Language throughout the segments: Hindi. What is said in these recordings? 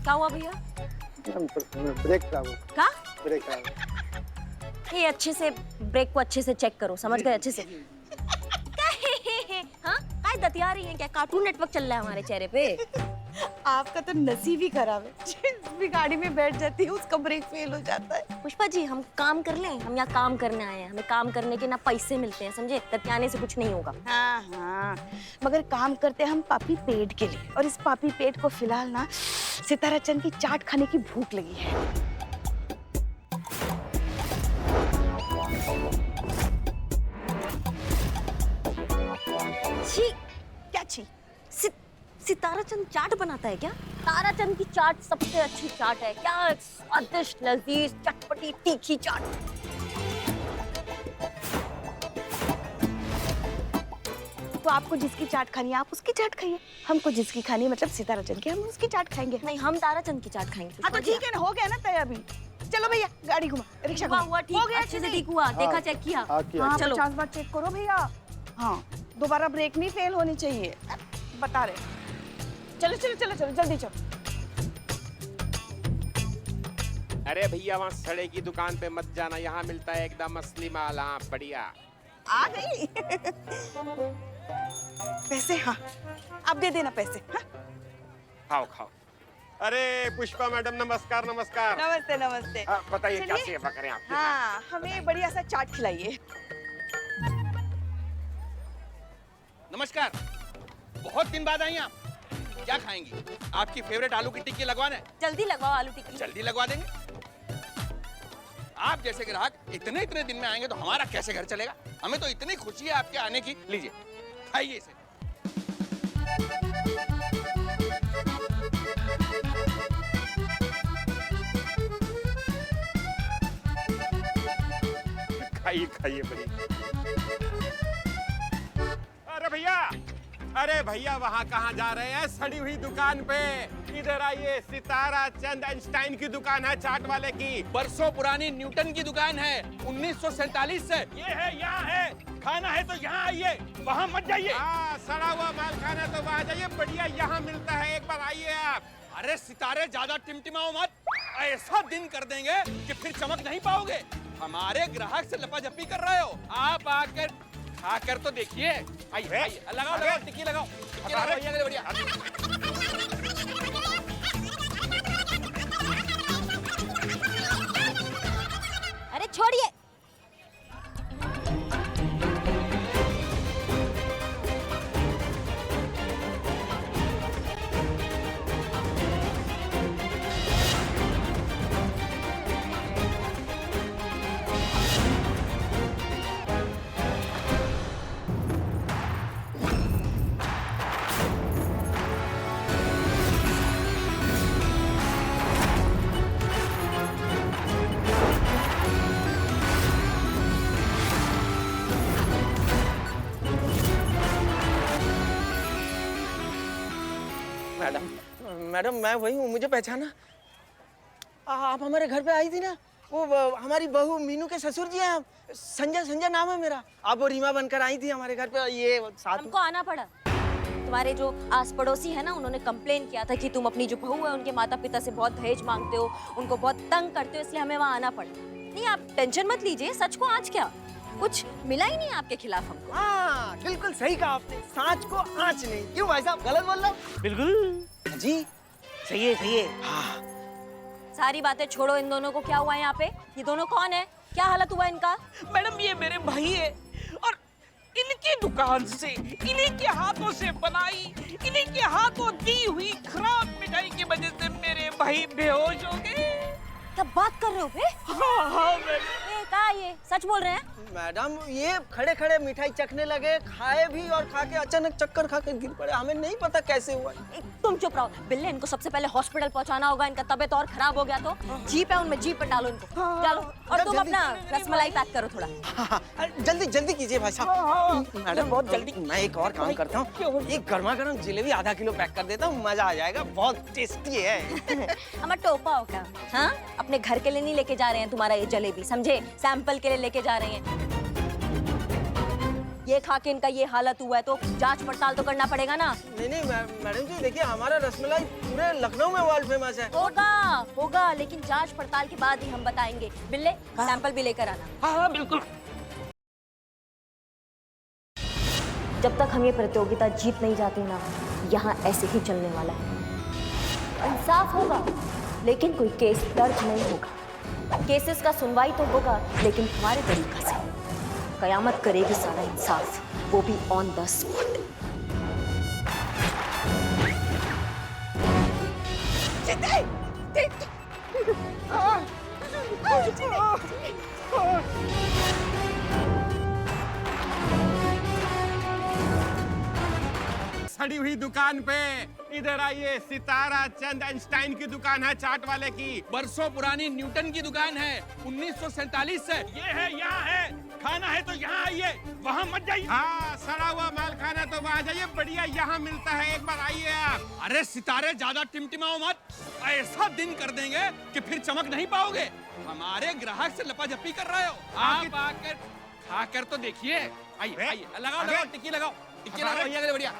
क्या हुआ भैया? ब्रेक खराब हो। क्या? ब्रेक खराब। ये अच्छे से ब्रेक को अच्छे से चेक करो, समझ गए अच्छे से। हाँ काय दतिया रही है क्या? कार्टून नेटवर्क चल रहा है हमारे चेहरे पे। आपका तो नसीब ही खराब है। जिस भी गाड़ी में बैठ जाती है उसका ब्रेक फेल हो जाता है। पुष्पा जी हम काम कर लें, हम यहाँ काम करने आए हैं, हमें काम करने के ना पैसे मिलते हैं, समझे? दतियाने से कुछ नहीं होगा। हाँ हाँ, मगर काम करते हैं हम पापी पेट के लिए, और इस पापी पेट को फिलहाल ना सितारा चंद की चाट खाने की भूख लगी है। छी, क्या छी? सितारा चंद चाट बनाता है क्या? तारा चंद की चाट सबसे अच्छी चाट है। क्या स्वादिष्ट, लजीज, चटपटी, तीखी चाट। तो आपको जिसकी चाट खानी है आप उसकी चाट खाइए, हमको जिसकी खानी है मतलब सितारा चंद की, हम उसकी चाट खाएंगे। नहीं, हम तारा चंद की चाट खाएंगे। हाँ तो ठीक है ना, हो गया ना तय अभी। चलो भैया गाड़ी घुमा, रिक्शा हुआ घुमा। हुआ ठीक, हो गया अच्छे से कि ठीक हुआ, देखा हाँ, चेक किया। हाँ, किया। हाँ, चलो 50 बार चेक करो भैया। हाँ, दोबारा ब्रेक नहीं फेल होनी चाहिए, बता रहे। चलो चलो चलो चलो जल्दी चलो। अरे भैया वहाँ सड़े की दुकान पे मत जाना, यहाँ मिलता है एकदम असली माल। हाँ बढ़िया। आ गई। पैसे? हाँ, आप दे देना पैसे। हाँ? खाओ खाओ। अरे पुष्पा मैडम नमस्कार नमस्कार। नमस्ते नमस्ते। बताइए क्या चलिए। सेवा करें आपकी? हाँ, हमें बढ़िया सा चाट खिलाइए। नमस्कार, बहुत दिन बाद आई आप। क्या खाएंगी? आपकी फेवरेट आलू की टिक्की लगवाना है? जल्दी लगवाओ आलू टिक्की। जल्दी लगवा देंगे। आप जैसे ग्राहक इतने इतने दिन में आएंगे तो हमारा कैसे घर चलेगा? हमें तो इतनी खुशी है आपके आने की। लीजिए खाइए इसे। खाइए खाइए बड़ी। अरे भैया वहाँ कहाँ जा रहे हैं? सड़ी हुई दुकान पे इधर आइए। सितारा चंद आइंस्टाइन की दुकान है चाट वाले की। बरसों पुरानी न्यूटन की दुकान है, 1947 से। ये है, यहाँ है। खाना है तो यहाँ आइए, वहाँ मत जाइए। हाँ, सड़ा हुआ माल खाना तो वहाँ जाइए, बढ़िया यहाँ मिलता है, एक बार आइए आप। अरे सितारे ज्यादा टिमटिमाओ मत, ऐसा दिन कर देंगे कि फिर चमक नहीं पाओगे। हमारे ग्राहक से लपाझपी कर रहे हो। आप आकर खाकर तो देखिए। आइए आइए, लगाओ लगाओ टिक्की लगाओ, टिक्की लगाओ भैया के लिए बढ़िया। अरे छोड़िए। मैडम मैं वही हूँ, मुझे पहचाना? आप हमारे घर पे आई थी ना, वो हमारी बहू मीनू के ससुर जी हैं। संजय, संजय नाम है मेरा। आप वो रीमा बनकर आई थी हमारे घर पे, ये साथ हमको आना पड़ा। तुम्हारे जो आस पड़ोसी है ना, उन्होंने कंप्लेन किया था कि तुम अपनी जो बहू है उनके माता पिता से बहुत दहेज मांगते हो, उनको बहुत तंग करते हो, इसलिए हमें वहाँ आना पड़ा। नहीं आप टेंशन मत लीजिए, सच को आज क्या कुछ मिला ही नहीं आपके खिलाफ हमको। हाँ बिल्कुल सही कहा आपने, सांच को आँच नहीं। क्यों भाई साहब गलत बोल रहा हूँ? बिल्कुल जी सही है, सही है। हाँ सारी बातें छोड़ो, इन दोनों को क्या हुआ है यहाँ पे? ये दोनों कौन है? क्या हालत हुआ इनका? मैडम ये मेरे भाई है, और इनकी दुकान से इन्हीं के हाथों से बनाई, इन्हीं के हाथों दी हुई खराब मिठाई की वजह से मेरे भाई बेहोश हो गए। क्या बात कर रहे हो बे? हाँ हाँ मैडम। कहा ये सच बोल रहे हैं? मैडम ये खड़े खड़े मिठाई चखने लगे, खाए भी और खा के अचानक चक्कर खा के गिर पड़े। हमें नहीं पता कैसे हुआ। तुम चुप रहो बिल्ले, इनको सबसे पहले हॉस्पिटल पहुंचाना होगा। इनका तबीयत और खराब हो गया तो जीप है उनमें, जीप पे डालो इनको। डालो और तुम अपना रसमलाई पैक करो थोड़ा। जल्दी जल्दी कीजिए भाई साहब। मैडम बहुत जल्दी। मैं एक और काम करता हूँ, एक गर्मा गर्म जलेबी आधा किलो पैक कर देता हूँ, मजा आ जाएगा, बहुत टेस्टी है। हमारा टोपा होगा। हाँ अपने घर के लिए नहीं लेके जा रहे हैं तुम्हारा ये जलेबी, समझे? सैंपल के लिए लेके जा रहे हैं। ये खा के इनका ये हालत हुआ है तो जांच पड़ताल तो करना पड़ेगा ना। नहीं मैडम जी देखिए, हमारा रसमलाई पूरे लखनऊ में वर्ल्ड फेमस है। होगा लेकिन जांच पड़ताल के बाद ही हम बताएंगे। बिल्ले सैंपल भी लेकर आना। हाँ बिल्कुल। जब तक हम ये प्रतियोगिता जीत नहीं जाते ना, यहाँ ऐसे ही चलने वाला है। इंसाफ होगा लेकिन कोई केस दर्ज नहीं होगा। केसेस का सुनवाई तो होगा लेकिन हमारे तरीका से। कयामत करेगी सारा इंसाफ, वो भी ऑन द स्पॉट। सड़ी हुई दुकान पे इधर आइए। सितारा चंद आइंस्टाइन की दुकान है, चाट वाले की। बरसों पुरानी न्यूटन की दुकान है, 1947 से। ये है, यहाँ है। खाना है तो यहाँ आइए, वहाँ मत जाइए। हाँ, सड़ा हुआ माल खाना तो वहाँ जाइए, बढ़िया यहाँ मिलता है, एक बार आइए आप। अरे सितारे ज्यादा टिमटिमाओ मत, ऐसा दिन कर देंगे कि फिर चमक नहीं पाओगे। हमारे ग्राहक से लपाझपी कर रहे हो। आप आकर खाकर तो देखिए। आइए आइए, लगाओ टिक्की लगाओ, टिक्की लगाओ, बढ़िया बढ़िया।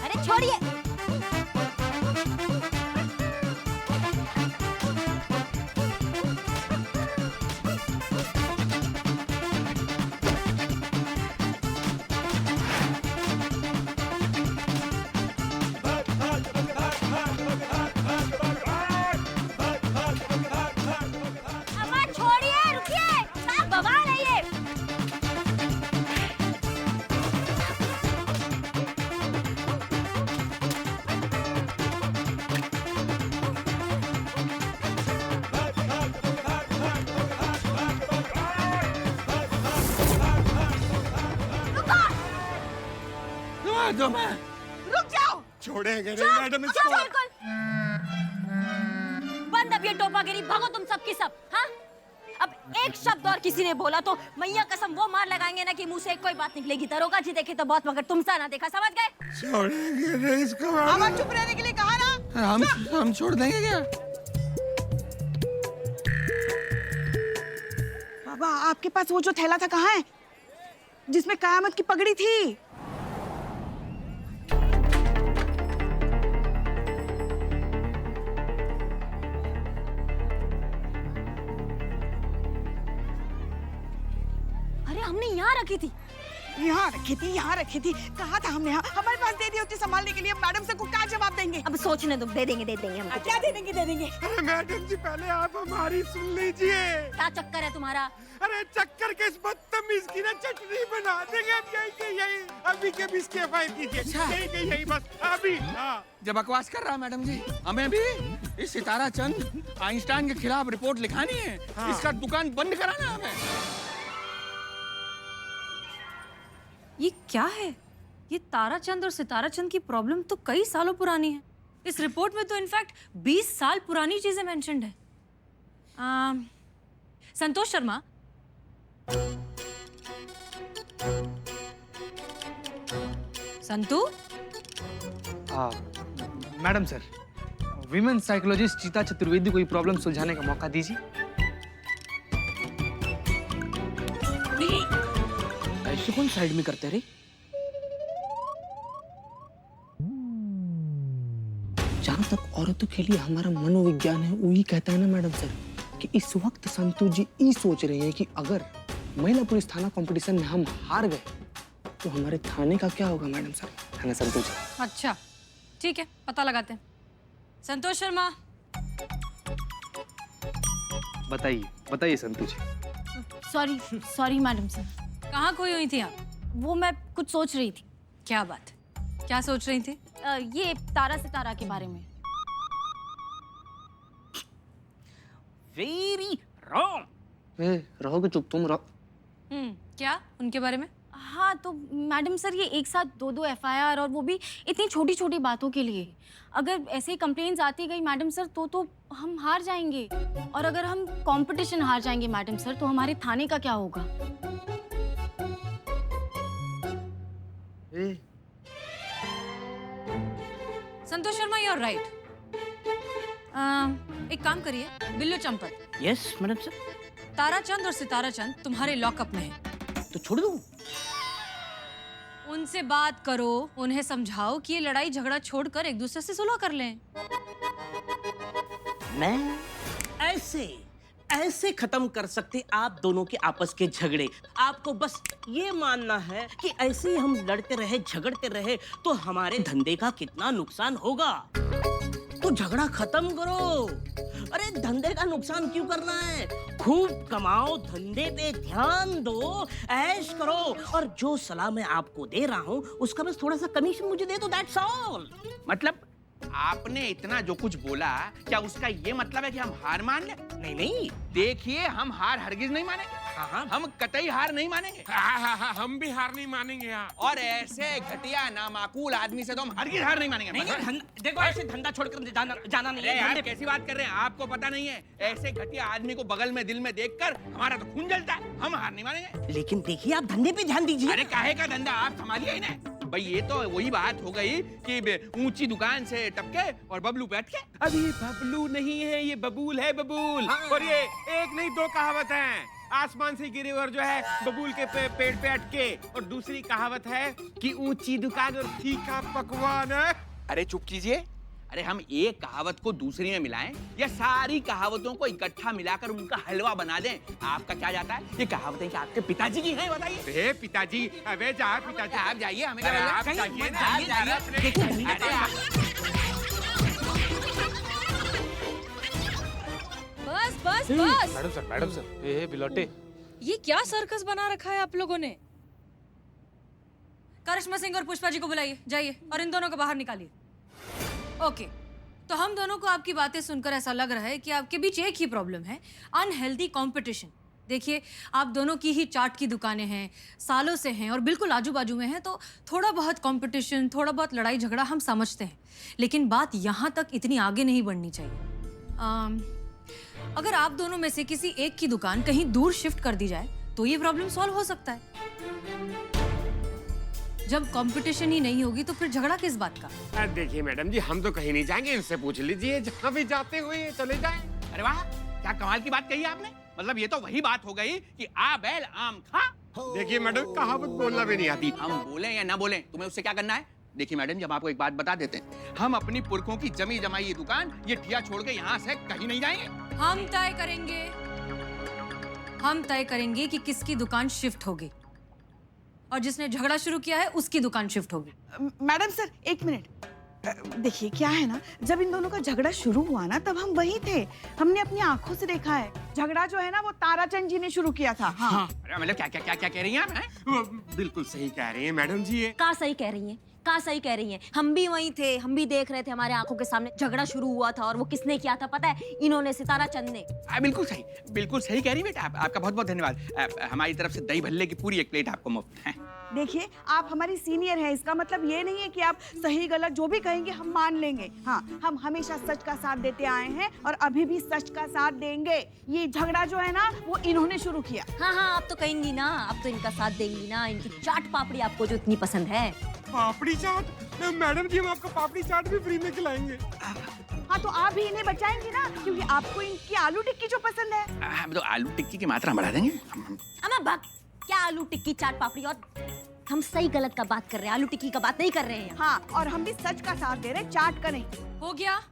अरे छोड़िए। दो मैं रुक जाओ। छोड़ेंगे नहीं मैडम इसको। बंद अब ये टोपागिरी, भागो तुम सब की सब। हाँ, अब एक शब्द और किसी ने बोला तो मैया कसम वो मार लगाएंगे ना कि मुंह से कोई बात निकलेगी। दरोगा जी देखे तो बहुत, मगर तुमसा ना देखा, समझ गए? छोड़ेंगे नहीं इसको। अब चुप रहने के लिए कहा ना। हम छोड़ देंगे क्या? बाबा आपके पास वो जो थैला था कहाँ है, जिसमें कयामत की पगड़ी थी? अरे हमने यहाँ रखी थी। यहाँ रखी थी। कहा था हमने, हमारे पास दे दी होती संभालने के लिए। मैडम से को क्या जवाब देंगे? अब सोचने दो, दे देंगे हमको। क्या दे देंगे? अरे मैडम जी पहले आप हमारी सुन लीजिए। क्या चक्कर है तुम्हारा? अरे चक्कर के इस बदतमीज की ना चटनी बना देंगे। अब यही के यही, अभी के भी इसकी एफआईआर कीजिए। यही के यही बस अभी। हाँ, जब बकवास कर रहा मैडम जी, हमें भी इस सितारा चंद आइंस्टाइन के खिलाफ रिपोर्ट लिखानी है। इसका दुकान बंद कराना है हमें। ये क्या है? ये ताराचंद और सिताराचंद की प्रॉब्लम तो कई सालों पुरानी है। इस रिपोर्ट में तो इनफैक्ट 20 साल पुरानी चीजें मेंशन्ड है। Santosh Sharma, Santu. Madam sir, women psychologist Chita Chaturvedi को ये प्रॉब्लम सुलझाने का मौका दीजिए। ऐसे कौन साइड में करते रे? जहाँ तक औरतों के लिए हमारा मनोविज्ञान है, वही कहता है ना मैडम सर कि इस वक्त संतू जी ये सोच रहे हैं कि अगर महिला पुलिस थाना कंपटीशन में हम हार गए तो हमारे थाने का क्या होगा मैडम सर, है ना संतू जी? अच्छा ठीक है, पता लगाते हैं। संतोष शर्मा। बताइए Santu ji. Sorry madam sir. कहाँ खोई हुई थी आप? वो मैं कुछ सोच रही थी। क्या बात? क्या सोच रही थी? ये तारा सितारा के बारे में। Very wrong. रहोगे चुप तुम रहो। क्या उनके बारे में? हाँ तो मैडम सर, ये एक साथ दो एफआईआर, और वो भी इतनी छोटी छोटी बातों के लिए। अगर ऐसे ही कंप्लेंट्स आती गई मैडम सर तो हम हार जाएंगे। और अगर हम कंपटीशन हार जाएंगे मैडम सर तो हमारे थाने का क्या होगा? Santosh Sharma, you are right. एक काम करिए, Billu Champat, yes madam sir. Tarachand और सितारा चंद तुम्हारे लॉकअप में हैं। तो छोड़ दूं? उनसे बात करो, उन्हें समझाओ कि ये लड़ाई झगड़ा छोड़कर एक दूसरे से सुलह कर लें। मैं ऐसे खत्म कर सकते आप दोनों के आपस के झगड़े। आपको बस ये मानना है कि ऐसे ही हम लड़ते रहे, झगड़ते रहे तो हमारे धंधे का कितना नुकसान होगा। तो झगड़ा खत्म करो। अरे धंधे का नुकसान क्यों करना है? खूब कमाओ, धंधे पे ध्यान दो, ऐश करो, और जो सलाह मैं आपको दे रहा हूँ उसका बस थोड़ा सा कमीशन मुझे दे दो, दैट्स ऑल। मतलब आपने इतना जो कुछ बोला, क्या उसका ये मतलब है कि हम हार मान ले? नहीं, देखिए, हम हार हरगिज नहीं मानेंगे। हाँ। हम कतई हार नहीं मानेंगे। हाँ, हम भी हार नहीं मानेंगे यहाँ। और ऐसे घटिया नामाकूल आदमी से तो हम हरगिज हार नहीं मानेंगे। देखो ऐसे धंधा छोड़कर जाना नहीं अरे है। यार, कैसी बात कर रहे हैं? आपको पता नहीं है, ऐसे घटिया आदमी को बगल में दिल में देखकर हमारा तो खून जलता है। हम हार नहीं मानेंगे। लेकिन देखिए आप धंधे पे ध्यान दीजिए। अरे काहे का धंधा, आप संभालिए इन्हें। भाई ये तो वही बात हो गई कि ऊंची दुकान से टपके और बबलू पे अटके। अब ये बबलू नहीं है, ये बबूल है, बबूल। और ये एक नहीं दो कहावत हैं। आसमान से गिरे और जो है बबूल के पेड़ पे अटके, और दूसरी कहावत है कि ऊंची दुकान और फीका पकवान है। अरे चुप कीजिए। अरे हम एक कहावत को दूसरी में मिलाएं या सारी कहावतों को इकट्ठा मिलाकर उनका हलवा बना दें? आपका क्या जाता है? ये कहावतें क्या आपके पिताजी की हैं? बताइए। अरे पिताजी, अबे जा पिताजी, आप जाइए, हमें क्या अरे बोलना? आप कहीं जाइए मत ना, जाइए, आप जाइए। अपने- देखिए, धंधे अरे का- बस। मैडम सर, ये बिलोटे। ये क्या सर्कस बना रखा है आप लोगों ने? करिश्मा सिंह और पुष्पा जी को बुलाइए, जाइए और इन दोनों को बाहर निकालिए। ओके, तो हम दोनों को आपकी बातें सुनकर ऐसा लग रहा है कि आपके बीच एक ही प्रॉब्लम है, अनहेल्दी कंपटीशन। देखिए, आप दोनों की ही चाट की दुकानें हैं, सालों से हैं और बिल्कुल आजू बाजू में हैं, तो थोड़ा बहुत कंपटीशन, थोड़ा बहुत लड़ाई झगड़ा हम समझते हैं, लेकिन बात यहाँ तक इतनी आगे नहीं बढ़नी चाहिए। अगर आप दोनों में से किसी एक की दुकान कहीं दूर शिफ्ट कर दी जाए तो ये प्रॉब्लम सॉल्व हो सकता है। जब कंपटीशन ही नहीं होगी तो फिर झगड़ा किस बात का? देखिए मैडम जी, हम तो कहीं नहीं जाएंगे, इनसे पूछ लीजिए, जहाँ भी जाते हुए चले जाएं। अरे वाह, क्या कमाल की बात कही आपने। मतलब ये तो वही बात हो गई कि आ बैल आम खा। देखिए मैडम, कहावत बोलना भी नहीं आती। हम बोले या ना बोले, तुम्हें उससे क्या करना है? देखिए मैडम जी, हम आपको एक बात बता देते हैं, हम अपनी पुरखों की जमी जमाई ये दुकान, ये ठिया छोड़ के यहाँ से कहीं नहीं जाएंगे। हम तय करेंगे कि किसकी दुकान शिफ्ट होगी, और जिसने झगड़ा शुरू किया है उसकी दुकान शिफ्ट होगी। मैडम सर, एक मिनट। देखिए क्या है ना, जब इन दोनों का झगड़ा शुरू हुआ ना, तब हम वही थे। हमने अपनी आंखों से देखा है। झगड़ा जो है ना, वो ताराचंद जी ने शुरू किया था। हाँ। अरे मतलब क्या कह रही हैं आप? हैं? वो बिल्कुल सही कह रही हैं मैडम जी। ये का सही कह रही हैं, का सही कह रही हैं। हम भी वहीं थे, हम भी देख रहे थे, हमारे आंखों के सामने झगड़ा शुरू हुआ था। और वो किसने किया था पता है? इन्होंने, सितारा चंद ने। बिल्कुल सही कह रही बेटा। आपका बहुत बहुत धन्यवाद। हमारी तरफ से दही भल्ले की पूरी एक प्लेट आपको मुफ्त है। देखिए, आप हमारी सीनियर हैं, इसका मतलब ये नहीं है कि आप सही गलत जो भी कहेंगे हम मान लेंगे। हाँ, हम हमेशा सच का साथ देते आए हैं और अभी भी सच का साथ देंगे। ये झगड़ा जो है ना, वो इन्होंने शुरू किया। हाँ, आप तो कहेंगी ना, आप तो इनका साथ देंगी ना। इनकी चाट पापड़ी आपको जो इतनी पसंद है। पापड़ी चाट? मैडम जी, हम आपको पापड़ी चाट भी फ्री में खिलाएंगे। हाँ, तो आप भी इन्हें बचाएंगे ना, क्योंकि आपको इनकी आलू टिक्की जो पसंद है। हम तो आलू टिक्की की मात्रा बढ़ा देंगे। अम्मा भग, क्या आलू टिक्की चाट पापड़ी? और हम सही गलत का बात कर रहे हैं, आलू टिक्की का बात नहीं कर रहे हैं। हाँ, और हम भी सच का साथ दे रहे हैं, चाट का नहीं। हो गया।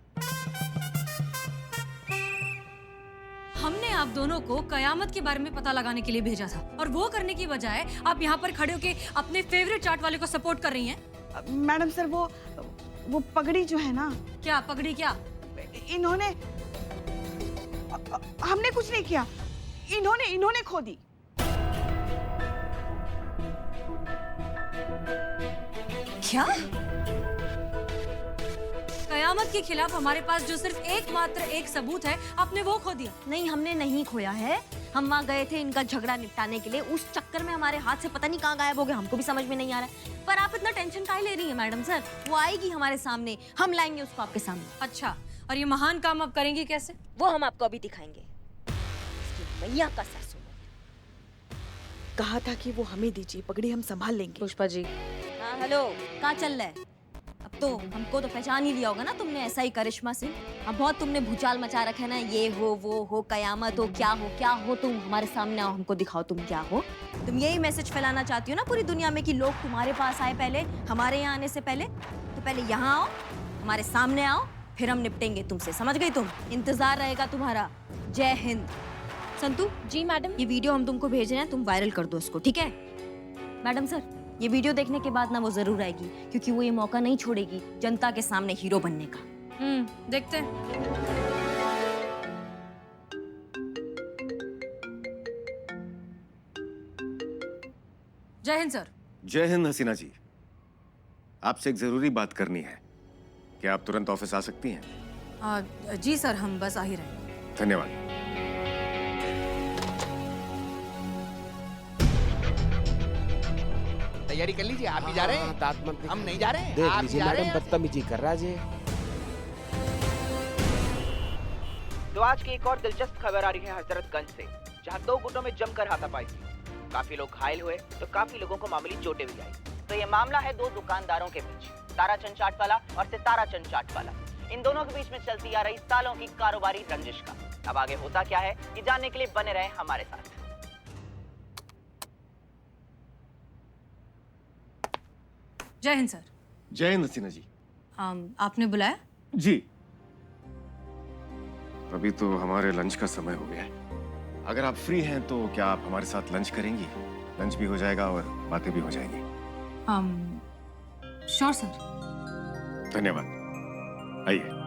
हमने आप दोनों को कयामत के बारे में पता लगाने के लिए भेजा था, और वो करने की बजाय आप यहाँ पर खड़े होके अपने फेवरेट चाट वाले को सपोर्ट कर रही हैं। मैडम सर, वो पगड़ी जो है ना। क्या पगड़ी? क्या इन्होंने, हमने कुछ नहीं किया, इन्होंने खो दी। क्या? कयामत के खिलाफ हमारे पास जो सिर्फ एक सबूत है, आपने वो खो दिया। नहीं, हमने नहीं खोया है। हम वहाँ गए थे इनका झगड़ा निपटाने के लिए, उस चक्कर में हमारे हाथ से पता नहीं कहाँ गायब हो गए, हमको भी समझ में नहीं आ रहा है। पर आप इतना टेंशन काहे ले रही हैं मैडम सर? वो आएगी हमारे सामने, हम लाएंगे उसको आपके सामने। अच्छा, और ये महान काम आप करेंगी कैसे? वो हम आपको अभी दिखाएंगे। भैया का सासू कहा था कि वो हमें दीजिए, पगड़ी हम संभाल लेंगे। पुष्पा जी, हाँ, हेलो, कहाँ चल रहा है? अब तो हमको तो पहचान ही लिया होगा ना तुमने, ऐसा ही करिश्मा सिंह। अब बहुत तुमने भूचाल मचा रखा है ना, ये हो वो हो कयामत हो क्या हो तुम हमारे सामने आओ, हमको दिखाओ तुम क्या हो। तुम यही मैसेज फैलाना चाहती हो ना पूरी दुनिया में कि लोग तुम्हारे पास आए पहले, हमारे यहाँ आने से पहले। तो पहले यहाँ आओ, हमारे सामने आओ, फिर हम निपटेंगे तुमसे, समझ गई तुम? इंतजार रहेगा तुम्हारा। जय हिंद। संतू जी मैडम। ये वीडियो हम तुमको भेज रहे हैं, तुम वायरल कर दो इसको, ठीक है? मैडम सर, ये वीडियो देखने के बाद ना वो जरूर आएगी, क्योंकि वो ये मौका नहीं छोड़ेगी जनता के सामने हीरो बनने का। देखते हैं। जय हिंद सर। जय हिंद हसीना जी, आपसे एक जरूरी बात करनी है। क्या आप तुरंत ऑफिस आ सकती हैं? जी सर, हम बस आ ही रहे हैं। धन्यवाद। तैयारी कर लीजिए, आप भी जा रहे हैं? दांत मत हम नहीं जा रहे हैं, देख आप लीजिए जा रहे मैडम, हैं? बदतमीजी कर रहा है। तो आज की एक और दिलचस्प खबर आ रही है हजरतगंज से, जहां दो गुटों में जमकर हाथापाई हुई। काफी लोग घायल हुए तो काफी लोगों को मामूली चोटें भी आई। तो ये मामला है दो दुकानदारों के बीच, ताराचंद चाटवाला और सिताराचंद चाटवाला। इन दोनों के बीच में चलती आ रही सालों की कारोबारी रंजिश का अब आगे होता क्या है, ये जानने के लिए बने रहे हमारे साथ। जय हिंद सर। जय हिंद हसीना जी। आपने बुलाया? जी, अभी तो हमारे लंच का समय हो गया है। अगर आप फ्री हैं तो क्या आप हमारे साथ लंच करेंगी? लंच भी हो जाएगा और बातें भी हो जाएंगी। Sure sir. धन्यवाद, आइए।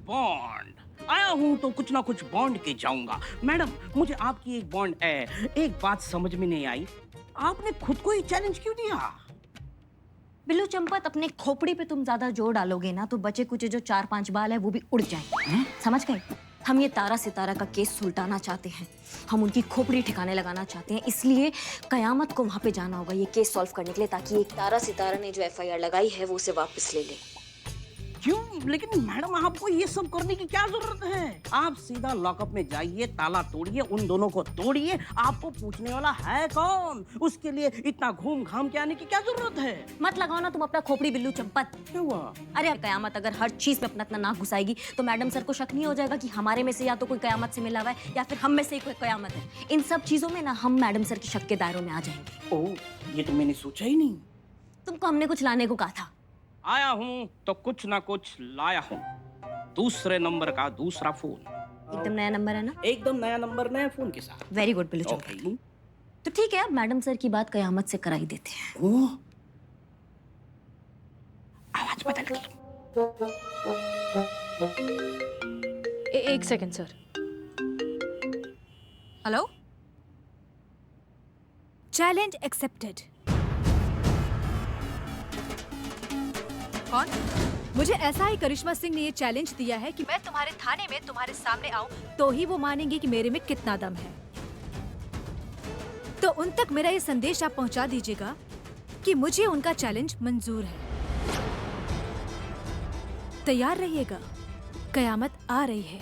बॉन्ड आया हूँ तो कुछ ना कुछ बॉन्ड के जाऊंगा। मैडम, मुझे आपकी एक बॉन्ड एक बात समझ में नहीं आई, आपने खुद को ही चैलेंज क्यों दिया? बिल्लू चंपत, अपने खोपड़ी पे तुम ज्यादा जोर डालोगे ना तो बचे कुछ जो 4-5 बाल है वो भी उड़ जाएंगे। समझ गए? हम ये तारा सितारा का केस सुलटाना चाहते हैं, हम उनकी खोपड़ी ठिकाने लगाना चाहते हैं, इसलिए कयामत को वहां पे जाना होगा ये केस सॉल्व करने के लिए, ताकि एक तारा सितारा ने जो FIR लगाई है वो उसे वापस ले ले। क्यों? लेकिन मैडम, आपको ये सब करने की क्या जरूरत है? आप सीधा लॉकअप में जाइए, ताला तोड़िए, उन दोनों को तोड़िए। आपको पूछने वाला है कौन? उसके लिए इतना घूम घाम के आने की क्या जरूरत है? मत लगाओ ना तुम अपना खोपड़ी बिल्लू चंपत। क्या हुआ? अरे कयामत अगर हर चीज पे अपना नाक घुसाएगी तो मैडम सर को शक नहीं हो जाएगा कि हमारे में से या तो कोई कयामत से मिला हुआ है या फिर हम में से कोई कयामत है। इन सब चीजों में ना हम मैडम सर के शक के दायरों में आ जाएंगे। ओह, ये तो मैंने सोचा ही नहीं। तुमको हमने कुछ लाने को कहा था। आया हूँ तो कुछ ना कुछ लाया हूँ। दूसरे नंबर का दूसरा फोन। एकदम नया नंबर है ना? एकदम नया नंबर, नया फोन के साथ। Very good Billu Champat. तो ठीक है, अब मैडम सर की बात कयामत से कराई देते हैं। ओह, आवाज बदल गई। एक second sir. Hello, challenge accepted. कौन? मुझे ऐसा ही करिश्मा सिंह ने ये चैलेंज दिया है कि मैं तुम्हारे थाने में तुम्हारे सामने आऊं तो ही वो मानेंगे कि मेरे में कितना दम है। तो उन तक मेरा ये संदेश आप पहुंचा दीजिएगा कि मुझे उनका चैलेंज मंजूर है। तैयार रहिएगा, कयामत आ रही है।